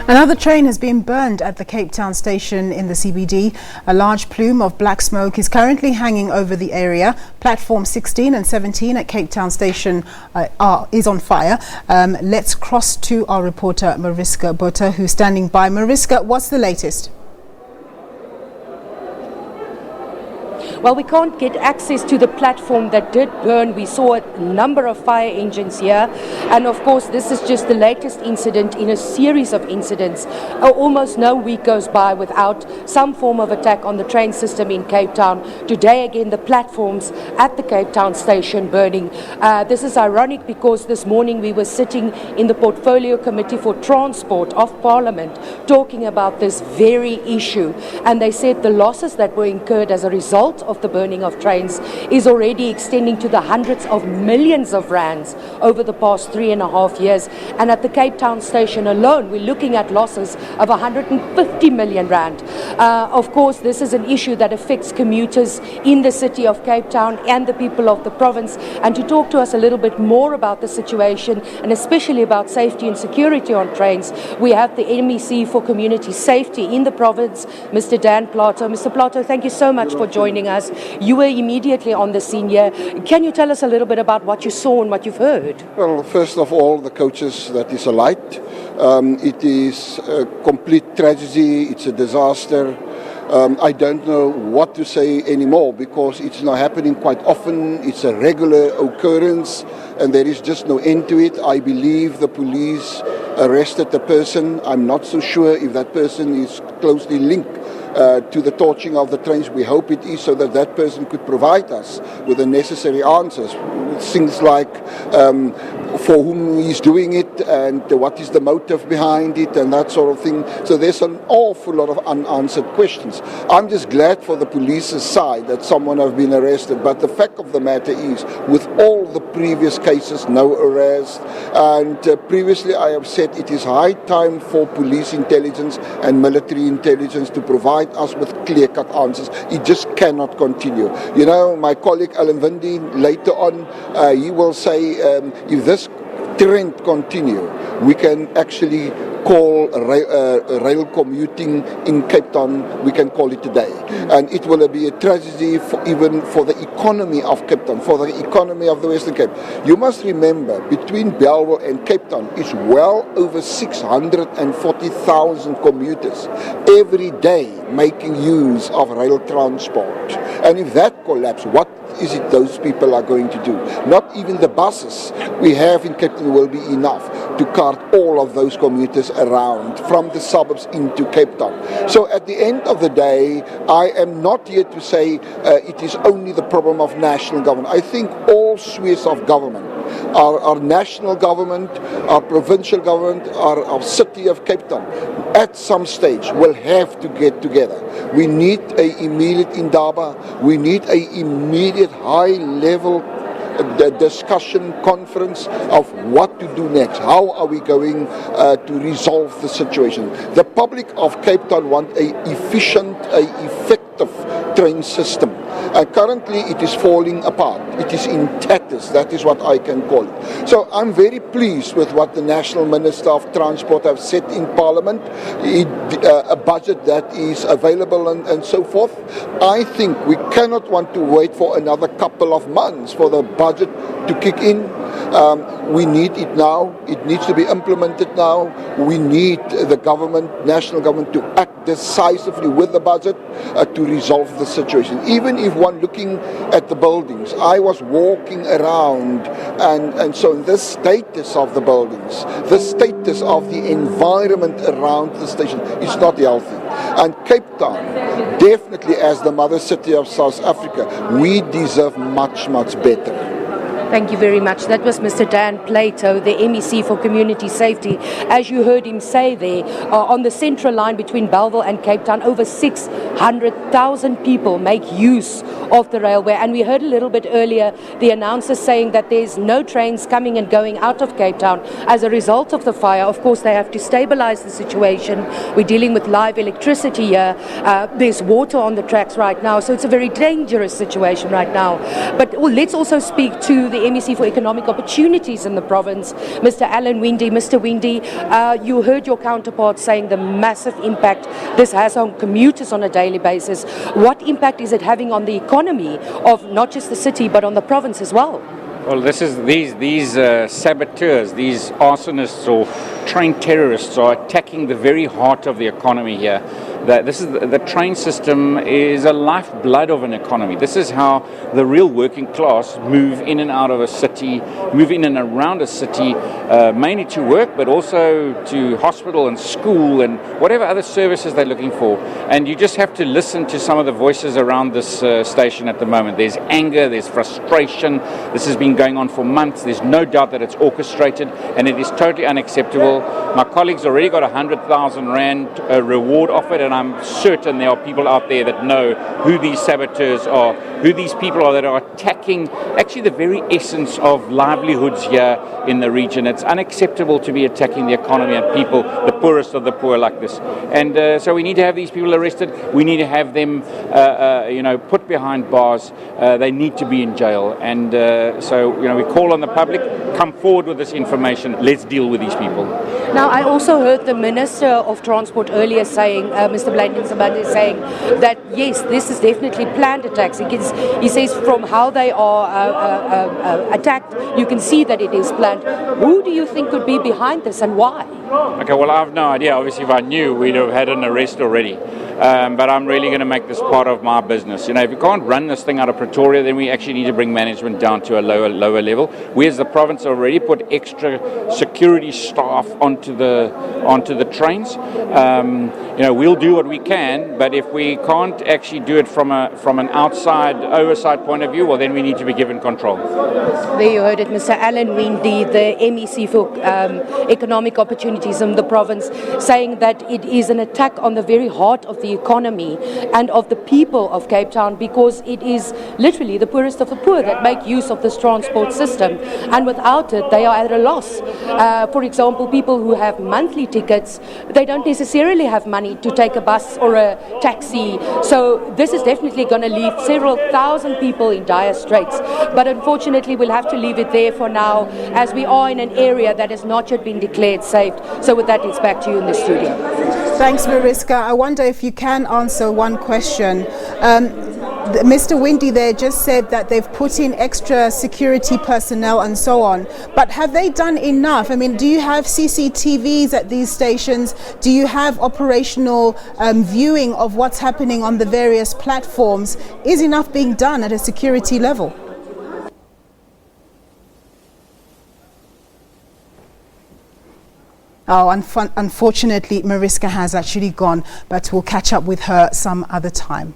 Another train has been burned at the Cape Town station in the CBD. A large plume of black smoke is currently hanging over the area. Platform 16 and 17 at Cape Town station is on fire. Let's cross to our reporter Mariska Botha, who's standing by. Mariska, what's the latest? Well, we can't get access to the platform that did burn. We saw a number of fire engines here. And of course, this is just the latest incident in a series of incidents. Almost no week goes by without some form of attack on the train system in Cape Town. Today, again, the platforms at the Cape Town station burning. This is ironic because this morning we were sitting in the Portfolio Committee for Transport of Parliament talking about this very issue. And they said the losses that were incurred as a result of the burning of trains is already extending to the hundreds of millions of rands over the past 3.5 years. And at the Cape Town station alone, we're looking at losses of 150 million rand. Of course, this is an issue that affects commuters in the city of Cape Town and the people of the province. And to talk to us a little bit more about the situation and especially about safety and security on trains, we have the MEC for Community Safety in the province, Mr. Dan Plato. Mr. Plato, thank you so much for joining us. You were immediately on the scene here. Can you tell us a little bit about what you saw and what you've heard? Well, first of all, the coaches, that is a light. It is a complete tragedy. It's a disaster. I don't know what to say anymore because it's not happening quite often. It's a regular occurrence and there is just no end to it. I believe the police arrested the person. I'm not so sure if that person is closely linked to the torching of the trains. We hope it is, so that that person could provide us with the necessary answers. Things like for whom he's doing it and what is the motive behind it and that sort of thing. So there's an awful lot of unanswered questions. I'm just glad for the police's side that someone has been arrested, but the fact of the matter is, with all the previous cases, no arrest, and previously I have said it is high time for police intelligence and military intelligence to provide us with clear-cut answers. It just cannot continue. You know, my colleague Alan Windey, later on, he will say if this trend continue, we can actually call rail commuting in Cape Town, we can call it today. And it will be a tragedy even for the economy of Cape Town, for the economy of the Western Cape. You must remember, between Bellville and Cape Town is well over 640,000 commuters every day making use of rail transport. And if that collapses, what is it those people are going to do? Not even the buses we have in Cape Town will be enough to cart all of those commuters around from the suburbs into Cape Town. So at the end of the day, I am not here to say it is only the problem of national government. I think all spheres of government, our national government, our provincial government, our city of Cape Town, at some stage will have to get together. We need an immediate indaba, we need an immediate high-level discussion conference of what to do next. How are we going to resolve the situation? The public of Cape Town want an efficient, effective train system. Currently it is falling apart. It is in tatters. That is what I can call it. So I'm very pleased with what the National Minister of Transport have said in Parliament, a budget that is available and so forth. I think we cannot want to wait for another couple of months for the budget to kick in. We need it now. It needs to be implemented now. We need the government, national government, to act decisively with the budget to resolve the situation. Even if one looking at the buildings, I was walking around and so the status of the buildings, the status of the environment around the station is not healthy. And Cape Town, definitely as the mother city of South Africa, we deserve much, much better. Thank you very much. That was Mr. Dan Plato, the MEC for Community Safety. As you heard him say there, on the central line between Bellville and Cape Town, over 600,000 people make use of the railway. And we heard a little bit earlier the announcer saying that there's no trains coming and going out of Cape Town as a result of the fire. Of course, they have to stabilize the situation. We're dealing with live electricity here. There's water on the tracks right now, so it's a very dangerous situation right now. But let's also speak to the MEC for Economic Opportunities in the province, Mr. Alan Windy. Mr. Windy, you heard your counterpart saying the massive impact this has on commuters on a daily basis. What impact is it having on the economy of not just the city but on the province as well? Well, this is these saboteurs, these arsonists or trained terrorists are attacking the very heart of the economy here. The train system is a lifeblood of an economy. This is how the real working class move in and out of a city, move in and around a city, mainly to work, but also to hospital and school and whatever other services they're looking for. And you just have to listen to some of the voices around this station at the moment. There's anger, there's frustration. This has been going on for months. There's no doubt that it's orchestrated, and it is totally unacceptable. My colleagues already got 100,000 Rand reward offered, and I'm certain there are people out there that know who these saboteurs are, who these people are that are attacking actually the very essence of livelihoods here in the region. It's unacceptable to be attacking the economy and people, the poorest of the poor, like this. And so we need to have these people arrested. We need to have them, put behind bars. They need to be in jail. And so we call on the public, come forward with this information. Let's deal with these people. Now, I also heard the Minister of Transport earlier saying, Mr. Blanton Sabande saying that yes, this is definitely planned attacks. He says from how they are attacked, you can see that it is planned. Who do you think could be behind this and why? Okay, well, I have no idea. Obviously, if I knew, we'd have had an arrest already. But I'm really going to make this part of my business. If you can't run this thing out of Pretoria, then we actually need to bring management down to a lower level. We as the province already put extra security staff onto the trains. We'll do what we can, but if we can't actually do it from an outside oversight point of view, well, then we need to be given control. There you heard it, Mr. Alan Windy, the MEC for Economic Opportunities in the province, saying that it is an attack on the very heart of the economy and of the people of Cape Town, because it is literally the poorest of the poor that make use of this transport system, and without it they are at a loss. For example, people who have monthly tickets, they don't necessarily have money to take a bus or a taxi, so this is definitely going to leave several thousand people in dire straits. But unfortunately we'll have to leave it there for now, as we are in an area that has not yet been declared safe. So with that, it's back to you in the studio. Thanks, Mariska. I wonder if you can answer one question. Mr. Windy there just said that they've put in extra security personnel and so on, but have they done enough? I mean, do you have CCTVs at these stations? Do you have operational viewing of what's happening on the various platforms? Is enough being done at a security level? Oh, unfortunately, Mariska has actually gone, but we'll catch up with her some other time.